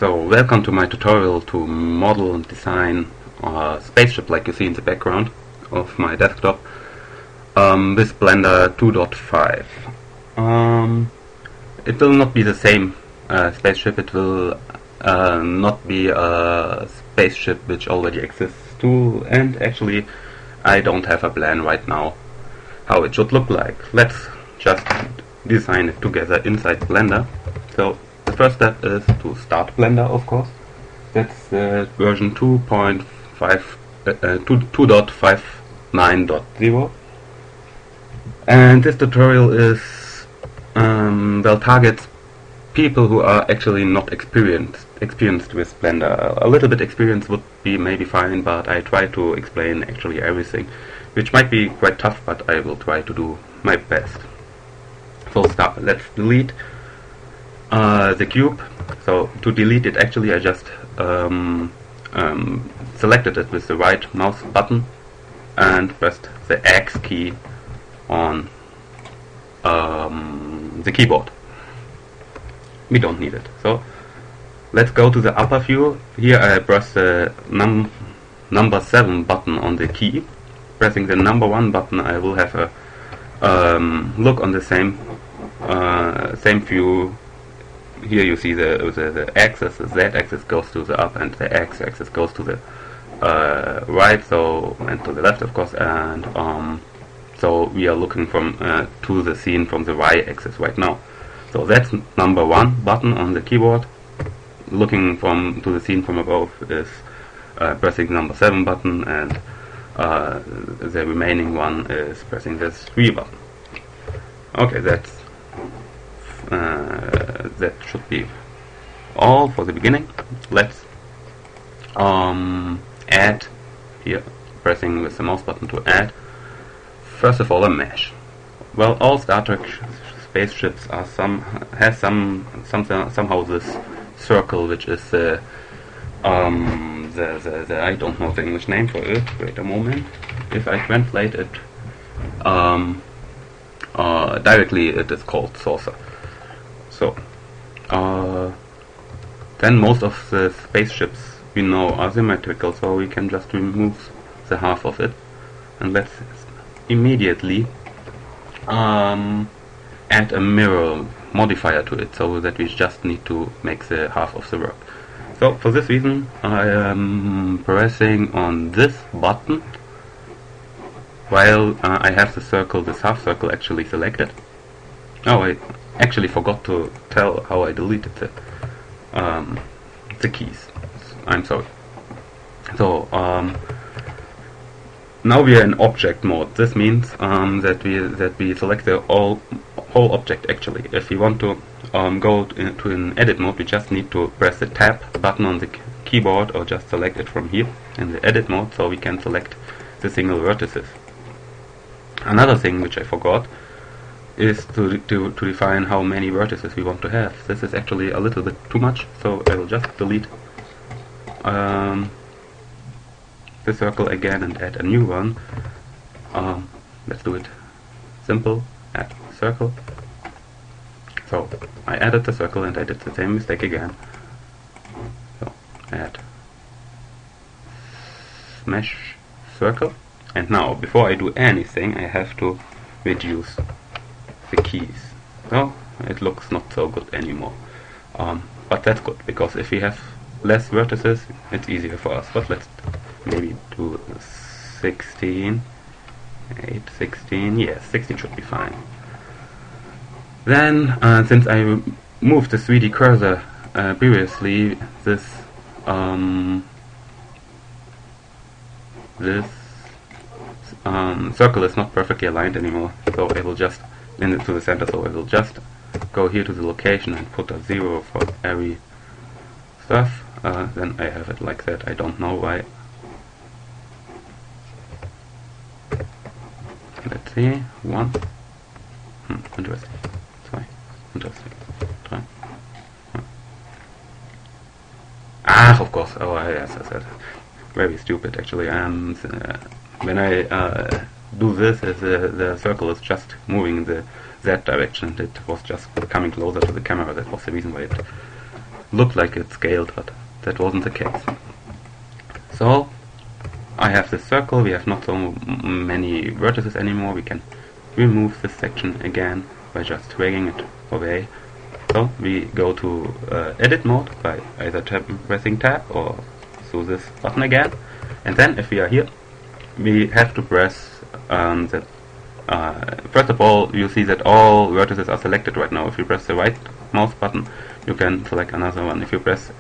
So, welcome to my tutorial to model and design a spaceship like you see in the background of my desktop with Blender 2.5. It will not be the same spaceship, it will not be a spaceship which already exists too, and actually I don't have a plan right now how it should look like. Let's just design it together inside Blender. So the first step is to start Blender, of course. That's version 2.59.0. And this tutorial is targets people who are actually not experienced with Blender. A little bit experience would be maybe fine, but I try to explain actually everything, which might be quite tough, but I will try to do my best. So let's delete the cube. So to delete it, actually I just selected it with the right mouse button and pressed the X key on the keyboard. We don't need it. So let's go to the upper view. Here I press the number 7 button on the key. Pressing the number 1 button, I will have a look on the same view. Here you see the axis, the z-axis goes to the up and the x-axis goes to the right, so, and to the left of course, and so we are looking from to the scene from the y-axis right now. So that's number 1 button on the keyboard. Looking to the scene from above is pressing number 7 button, and the remaining one is pressing this 3 button. Okay, that should be all for the beginning. Let's add here, pressing with the mouse button to add. First of all, a mesh. Well, all Star Trek spaceships are somehow this circle, which is the I don't know the English name for it. Wait a moment. If I translate it directly, it is called saucer. So then most of the spaceships we know are symmetrical, so we can just remove the half of it, and let's immediately add a mirror modifier to it, so that we just need to make the half of the work. So for this reason I am pressing on this button while I have the circle, this half circle actually selected. Oh, I actually forgot to tell how I deleted the keys. I'm sorry. So now we are in object mode. This means that we select the whole object actually. If we want to go into an edit mode, we just need to press the tab button on the keyboard, or just select it from here in the edit mode, so we can select the single vertices. Another thing which I forgot is to define how many vertices we want to have. This is actually a little bit too much, so I will just delete the circle again and add a new one. Let's do it simple, add circle. So I added the circle and I did the same mistake again. So add mesh circle, and now before I do anything I have to reduce the keys. So it looks not so good anymore, but that's good, because if we have less vertices it's easier for us. But let's maybe do 16, 16, yes, 16 should be fine. Then since I moved the 3D cursor previously, this circle is not perfectly aligned anymore, so I will just to the center, so I will just go here to the location and put a 0 for every stuff. Then I have it like that. I don't know why. Let's see, 1. Interesting. 2. Interesting. 3. Ah, of course. Oh, yes, I said. Very stupid, actually. When I do this, the circle is just moving in the Z direction. It was just coming closer to the camera. That was the reason why it looked like it scaled, but that wasn't the case. So I have this circle, we have not so many vertices anymore, we can remove this section again by just dragging it away. So we go to edit mode by either pressing tab or through this button again, and then if we are here, we have to press first of all, you see that all vertices are selected right now. If you press the right mouse button, you can select another one. If you press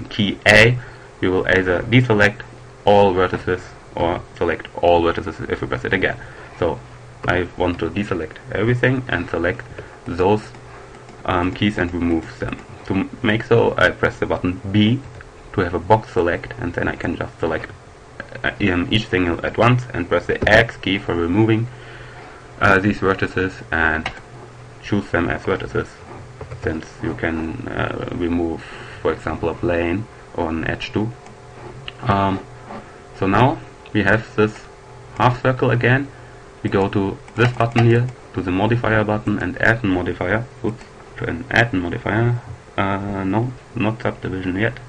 key A, you will either deselect all vertices or select all vertices if you press it again. So I want to deselect everything and select those keys and remove them. To make so, I press the button B to have a box select, and then I can just select each thing at once and press the X key for removing these vertices and choose them as vertices, since you can remove, for example, a plane or an edge too. So now we have this half circle again. We go to this button here, to the modifier button, and add a modifier. Oops, to an add a modifier. No, not subdivision yet.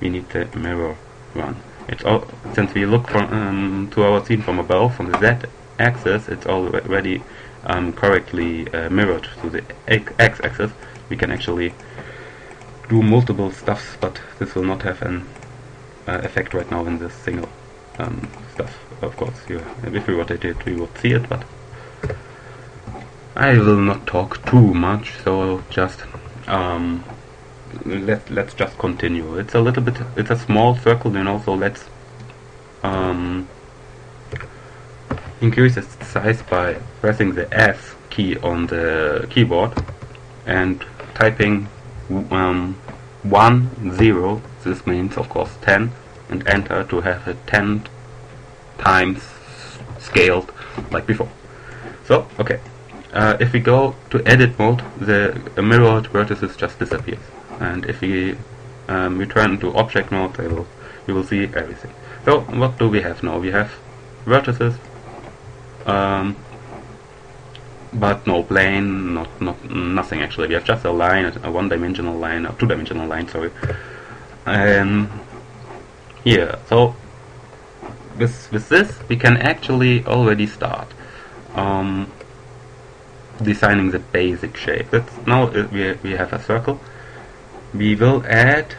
We need the mirror run. It's all, since we look from, to our scene from above, from the Z axis, it's already correctly mirrored to the X axis. We can actually do multiple stuffs, but this will not have an effect right now in this single stuff. Of course, if we rotate it, we would see it, but I will not talk too much, so just let's just continue. It's a little bit, it's a small circle, you know, so let's increase its size by pressing the F key on the keyboard and typing 1, 0, this means of course 10, and enter to have it 10 times scaled like before. So, okay. If we go to edit mode, the mirrored vertices just disappears, and if we return to object mode, you will see everything. So what do we have now? We have vertices, but no plane, nothing actually. We have just a line, a one-dimensional line, a two-dimensional line, sorry. Here, so with this we can actually already start designing the basic shape. Now we have a circle. We will add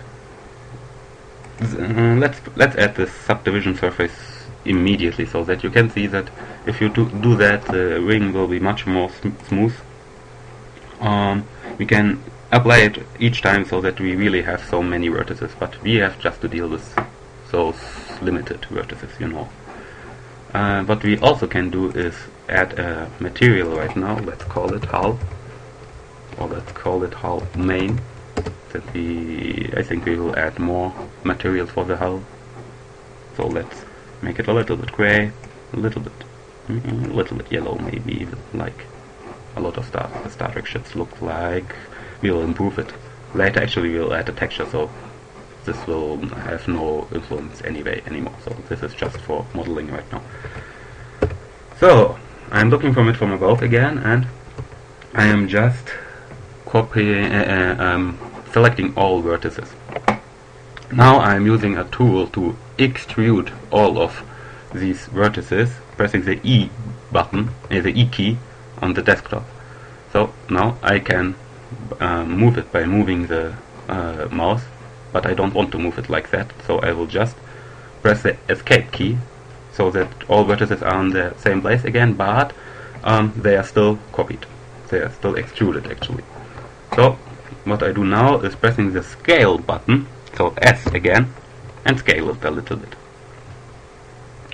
let's add this subdivision surface immediately, so that you can see that if you do that, the ring will be much more smooth. We can apply it each time so that we really have so many vertices, but we have just to deal with those limited vertices, you know. What we also can do is add a material right now. Let's call it hull, or let's call it hull main. I think we will add more materials for the hull. So let's make it a little bit gray, a little bit yellow, maybe, like a lot of Star Trek ships look like. We will improve it later. Actually, we will add a texture, so this will have no influence anymore. So this is just for modeling right now. So I'm looking from it from above again, and I am just selecting all vertices. Now I'm using a tool to extrude all of these vertices, pressing the E button, the E key on the desktop. So now I can move it by moving the mouse, but I don't want to move it like that, so I will just press the escape key so that all vertices are in the same place again, but they are still copied. They are still extruded actually. So what I do now is pressing the scale button, so S again, and scale it a little bit.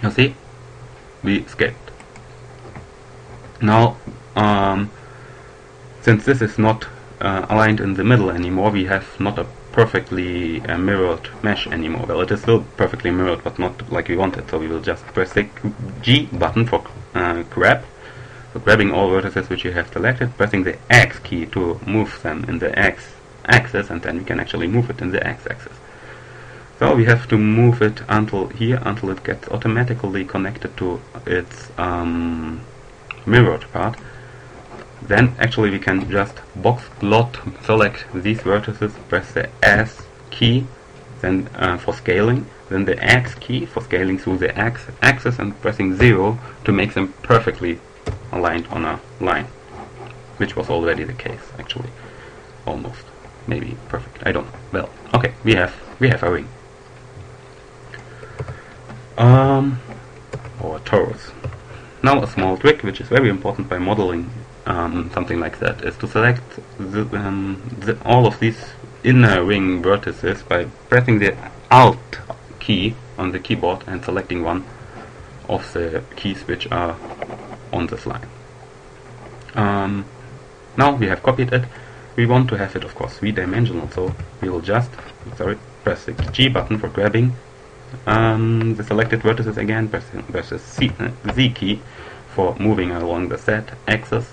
You see? We scaled. Now, since this is not aligned in the middle anymore, we have not a perfectly mirrored mesh anymore. Well, it is still perfectly mirrored, but not like we wanted, so we will just press the G button for grab. So grabbing all vertices which you have selected, pressing the X key to move them in the X axis, and then we can actually move it in the X axis. So we have to move it until here, until it gets automatically connected to its mirrored part. then actually we can just box plot select these vertices, press the S key then for scaling, then the X key for scaling through the axis, and pressing 0 to make them perfectly aligned on a line, which was already the case actually, almost, maybe perfect, I don't know. Well, okay, we have a ring, or a torus. Now a small trick which is very important by modeling something like that is to select all of these inner ring vertices by pressing the Alt key on the keyboard and selecting one of the keys which are on this line. Now we have copied it. We want to have it, of course, 3-dimensional, so we will just press the G button for grabbing the selected vertices again, press the Z key for moving along the Z axis,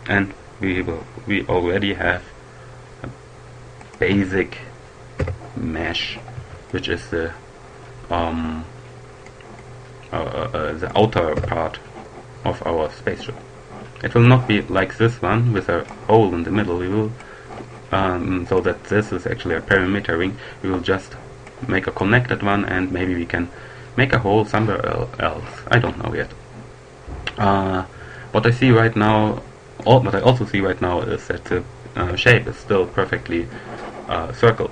and we already have a basic mesh, which is the outer part of our spaceship. It will not be like this one with a hole in the middle. We will, so that this is actually a perimeter ring, we will just make a connected one, and maybe we can make a hole somewhere else. I don't know yet. What I see right now, what I also see right now is that the shape is still perfectly circle.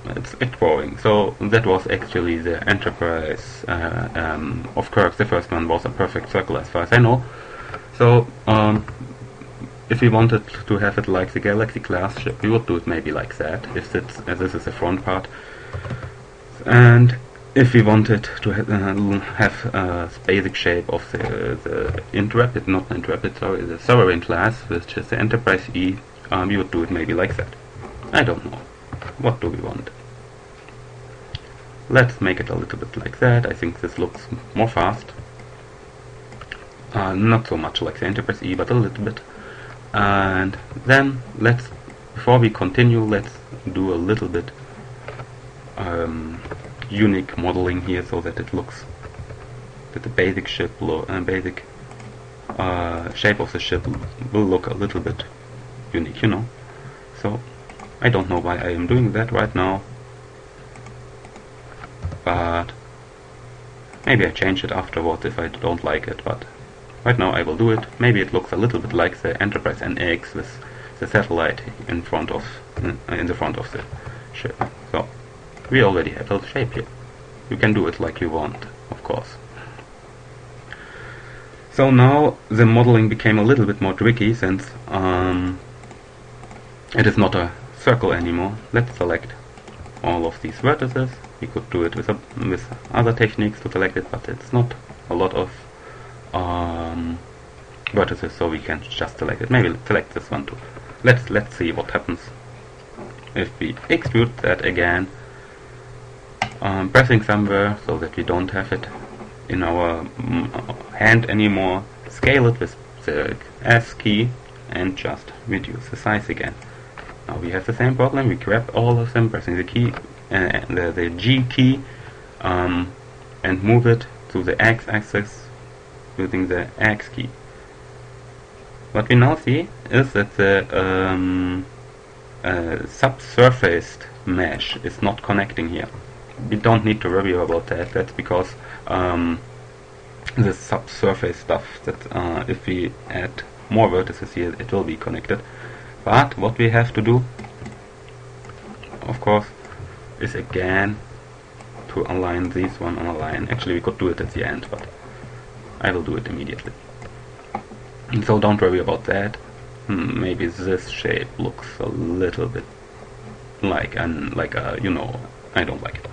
It's drawing. So that was actually the Enterprise of Kirk. The first one was a perfect circle as far as I know. So if we wanted to have it like the Galaxy class ship, we would do it maybe like that, if this is the front part. And if we wanted to have a basic shape of the Intrepid, not Intrepid, sorry, the Sovereign class, which is the Enterprise E, we would do it maybe like that. I don't know. What do we want? Let's make it a little bit like that. I think this looks more fast. Not so much like the Enterprise E, but a little bit. And then before we continue, let's do a little bit unique modeling here, so that it looks that the basic ship basic shape of the ship will look a little bit unique, you know. So I don't know why I am doing that right now, but maybe I change it afterwards if I don't like it, but right now I will do it. Maybe it looks a little bit like the Enterprise NX with the satellite in the front of the ship. So we already have a shape here. You can do it like you want, of course. So now the modeling became a little bit more tricky, since it is not a circle anymore. Let's select all of these vertices. We could do it with other techniques to select it, but it's not a lot of vertices, so we can just select it. Maybe select this one too. Let's see what happens if we extrude that again, pressing somewhere so that we don't have it in our hand anymore. Scale it with the S key and just reduce the size again. Now we have the same problem. We grab all of them, pressing the key, the G key, and move it to the X-axis using the X key. What we now see is that the subsurface mesh is not connecting here. We don't need to worry about that. That's because the subsurface stuff, that if we add more vertices here, it will be connected. But what we have to do, of course, is again to align these one on a line. Actually, we could do it at the end, but I will do it immediately. So don't worry about that. Maybe this shape looks a little bit like a, you know, I don't like it.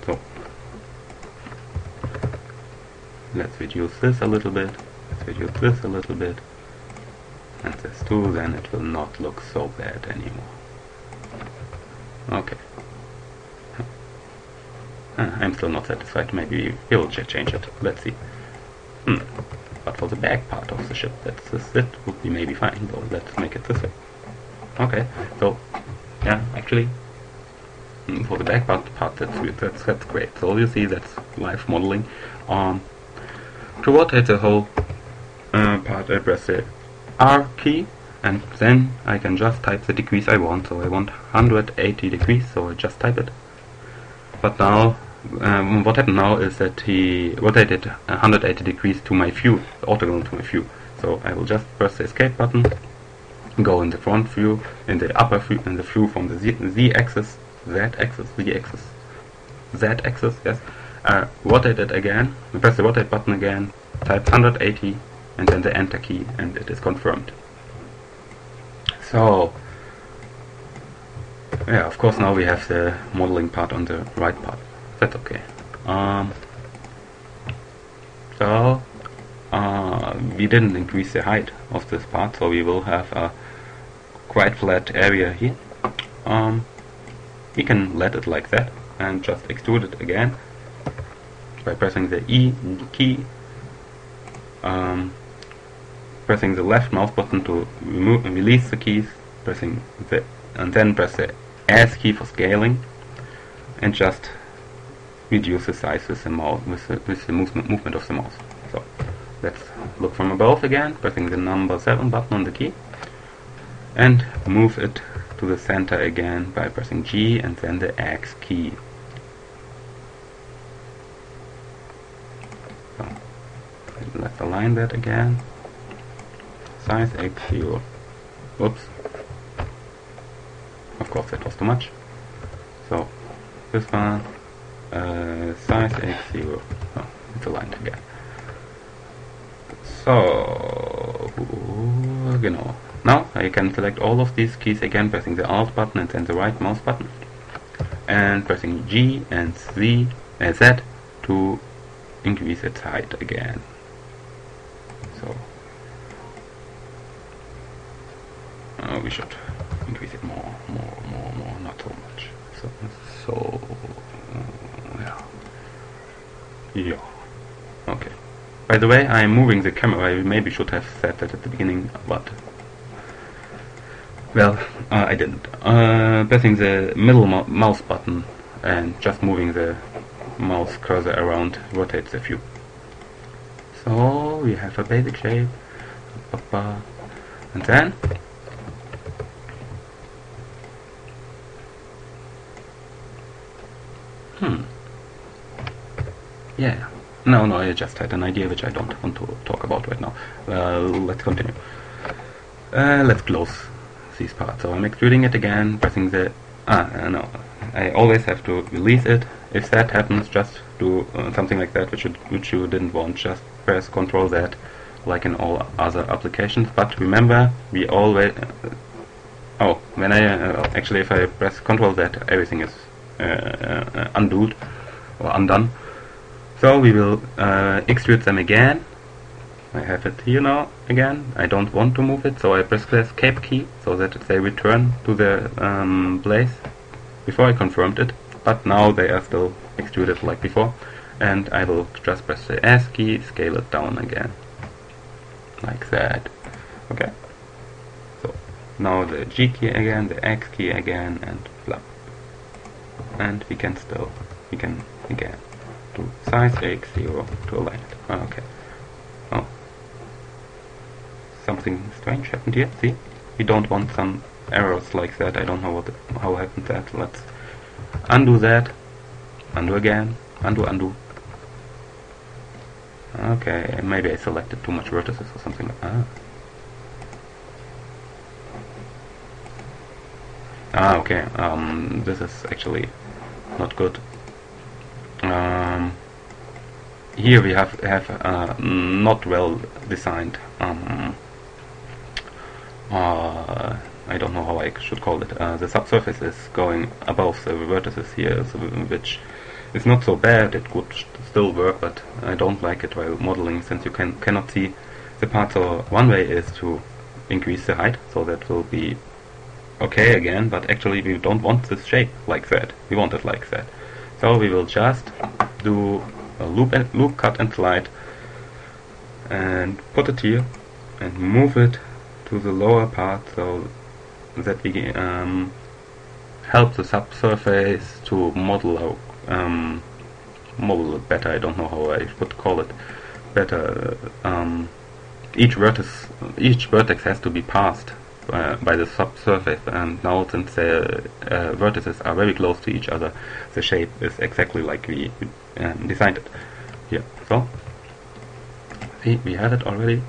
So let's reduce this a little bit. Let's reduce this a little bit. And this too, then it will not look so bad anymore. Okay. I'm still not satisfied. Maybe we'll change it. Let's see. But for the back part of the ship, that would be maybe fine. So let's make it this way. Okay. So yeah, actually, for the back part that's great. So you see, that's live modeling. To rotate the whole part, I press the R key, and then I can just type the degrees I want. So I want 180 degrees, so I just type it. But now, what happened now is that he rotated 180 degrees to my view, orthogonal to my view. So I will just press the escape button, go in the front view, in the upper view, in the view from the z-axis, z-axis, z-axis, z-axis, yes. Rotate it again, press the rotate button again, type 180, and then the enter key, and it is confirmed. So, yeah, of course now we have the modeling part on the right part. That's okay. We didn't increase the height of this part, so we will have a quite flat area here. We can let it like that and just extrude it again by pressing the E key, pressing the left mouse button to release the keys, and then press the S key for scaling, and just reduce the size with the mouse, with the movement of the mouse. So let's look from above again, pressing the number 7 button on the key, and move it to the center again by pressing G and then the X key. So let's align that again. Size X0. Oops. Of course that was too much. So this one, size X0. Oh, it's aligned again. So, genau. Now I can select all of these keys again, pressing the Alt button and then the right mouse button, and pressing G and Z to increase its height again. So we should increase it more, not so much. So yeah. Okay. By the way, I am moving the camera. I maybe should have said that at the beginning, but well, I didn't. Pressing the middle mouse button and just moving the mouse cursor around rotates the view. So we have a basic shape, and then yeah. No, I just had an idea which I don't want to talk about right now. Let's continue. Let's close these parts. So I'm extruding it again, pressing the... no. I always have to release it. If that happens, just do something like that, which you didn't want. Just press Ctrl Z, like in all other applications. But remember, we always... when I... actually, if I press Ctrl Z, everything is undone. So we will extrude them again. I have it here now again. I don't want to move it, so I press the escape key so that they return to the place. Before I confirmed it, but now they are still extruded like before. And I will just press the S key, scale it down again, like that. Okay. So now the G key again, the X key again, and flap. And we can again to size X0 to align it. Okay. Oh. Something strange happened here. See? We don't want some errors like that. I don't know how happened that. Let's undo that. Undo again. Undo. Okay, maybe I selected too much vertices or something. Okay. This is actually not good. Here we have not well designed. I don't know how I should call it. The subsurface is going above the vertices here, so which is not so bad. It could still work, but I don't like it while modeling, since you cannot see the part. So one way is to increase the height, so that will be okay again. But actually, we don't want this shape like that. We want it like that. So we will just do a loop cut and slide, and put it here, and move it to the lower part, so that we help the subsurface to model it better. I don't know how I would call it better. each vertex has to be passed by the subsurface, and now since the vertices are very close to each other, the shape is exactly like we designed it here. So see, we have it already.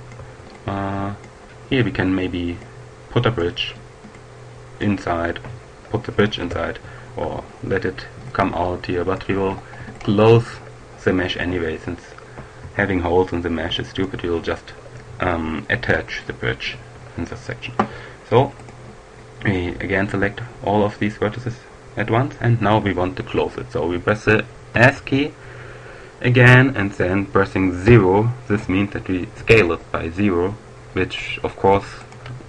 Here we can maybe put a bridge inside, put the bridge inside, or let it come out here, but we will close the mesh anyway, since having holes in the mesh is stupid. We will just attach the bridge in this section. So we again select all of these vertices at once, and now we want to close it. So we press the S key again, and then pressing 0. This means that we scale it by 0, which of course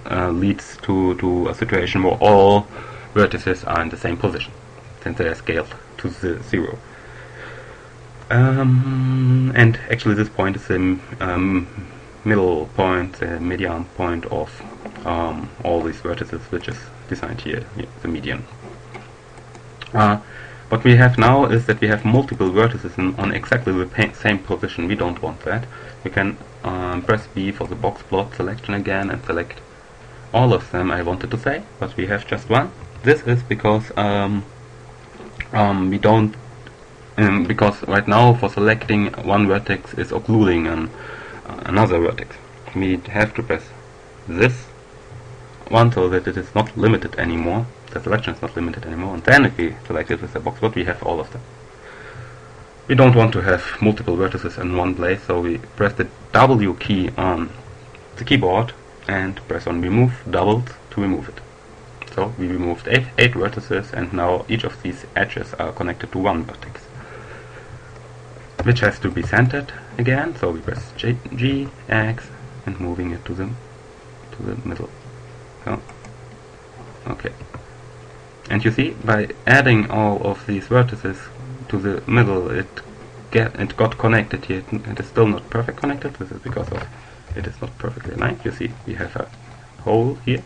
leads to a situation where all vertices are in the same position, since they are scaled to the 0. And actually this point is the middle point, the median point of all these vertices, which is designed here, the median. What we have now is that we have multiple vertices on exactly the same position. We don't want that. We can press B for the box plot selection again and select all of them, I wanted to say, but we have just one. This is because we don't because right now for selecting one vertex is occluding another vertex. We have to press this one so that it is not limited anymore. The selection is not limited anymore, and then if we select it with the box plot, we have all of them. We don't want to have multiple vertices in one place, so we press the W key on the keyboard and press on remove doubles to remove it. So we removed 8 vertices, and now each of these edges are connected to one vertex, which has to be centered again. So we press G, X, and moving it to the middle. So, okay. And you see, by adding all of these vertices to the middle, it got connected here. It is still not perfect connected. This is because of it is not perfectly aligned. You see, we have a hole here,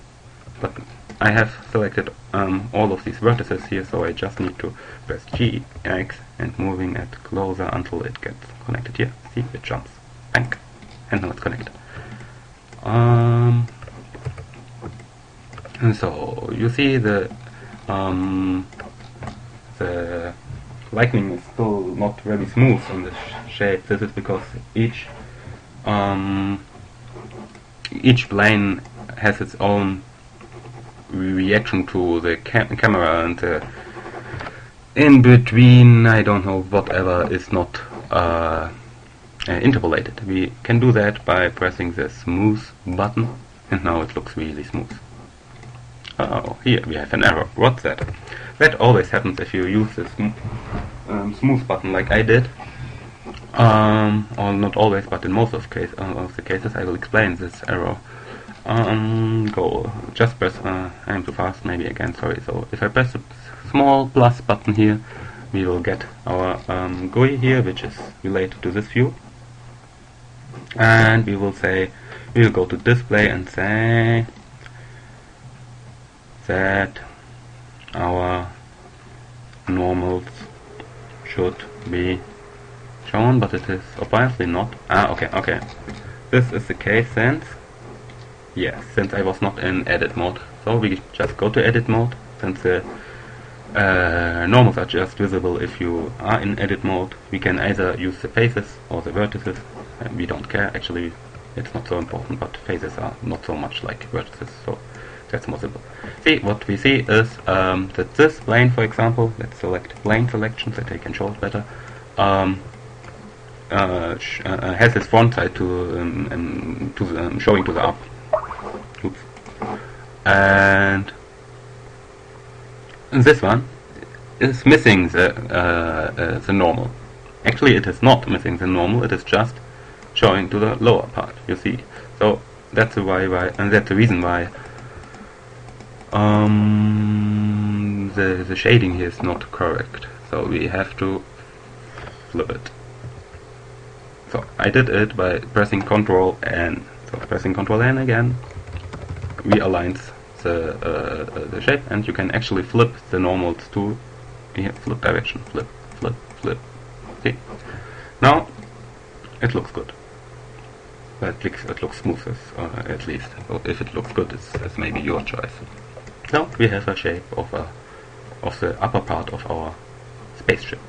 but I have selected all of these vertices here, so I just need to press G, X, and moving it closer until it gets connected here. See, it jumps, bang, and now it's connected. And so you see the lightning is still not very smooth on this shape. This is because each plane has its own reaction to the camera, and in between, I don't know, whatever is not interpolated. We can do that by pressing the smooth button, and now it looks really smooth. Oh, here we have an error. What's that? That always happens if you use this smooth button like I did. Or not always, but in most of the cases I will explain this error. Just press, I am too fast, maybe again, sorry. So if I press the small plus button here, we will get our GUI here, which is related to this view. And we will go to display and say that our normals should be shown, but it is obviously not. Okay. This is the case since I was not in edit mode. So we just go to edit mode, since the normals are just visible if you are in edit mode. We can either use the faces or the vertices. We don't care, actually it's not so important, but faces are not so much like vertices, so that's more simple. See, what we see is that this plane, for example, let's select plane selection so that I can show it better, has its front side showing to the up. Oops. And this one is missing the normal. Actually, it is not missing the normal. It is just showing to the lower part. You see. So that's that's the reason why the shading here is not correct. So we have to flip it. So I did it by pressing Ctrl N. So pressing Ctrl N again realigns the shape, and you can actually flip the normals to flip direction, flip. See, now it looks good. but it looks smoothest, at least. Or if it looks good, it's maybe your choice. Now we have a shape of the upper part of our spaceship.